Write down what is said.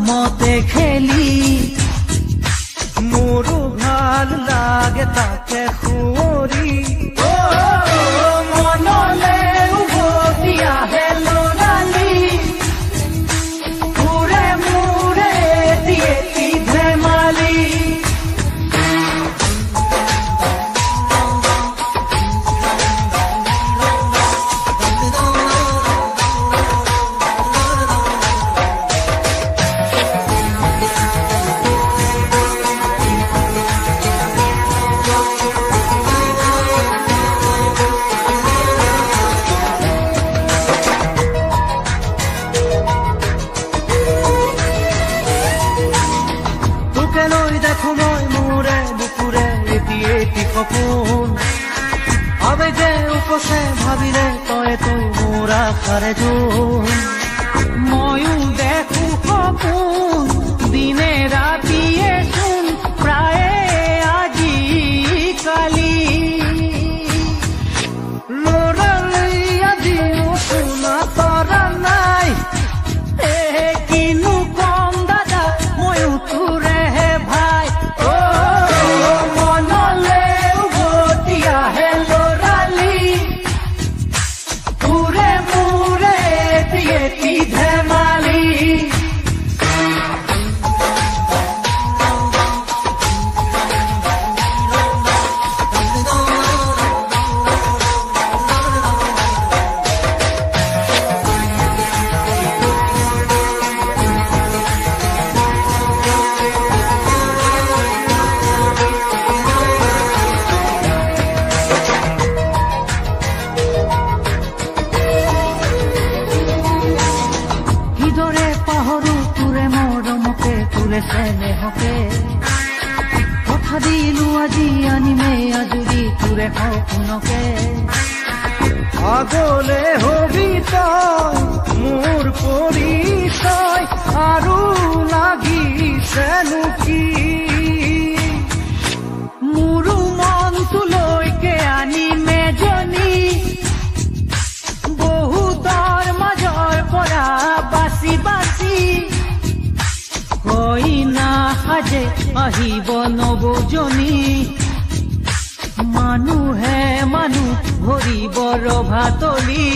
মৰমতে খেলি মোৰো ভাল লাগে তাকে সুঁৱৰি মনলে উভতি আহে ল'ৰালি ঘূৰে মূৰে এটি ধেমালি সপোন আবেগে উপচে ভাবিলে তইতো মোৰ আশাৰে জোন ময়ো দেখো সপোন দিনে ৰাতিয়ে চোন প্ৰায়ে আজি কালি ল'ৰালি আজিও শুনা তৰা নাই কিনো কম দাদা ময়ো তোৰে ভাই কথা দিলো আজি আনিমে আজুৰি তোৰে সপোনকে আগলে হবি তই মোৰ পৰিচয় আৰু লাগিছেনো কি মোৰো মনটোলৈকে আনিমে জনী বহুতৰ মাজৰ পৰা বাচি বাচি কইনা সাজে আহিব নবজনী মানুহে মানুহ ভৰিব ৰভাতলি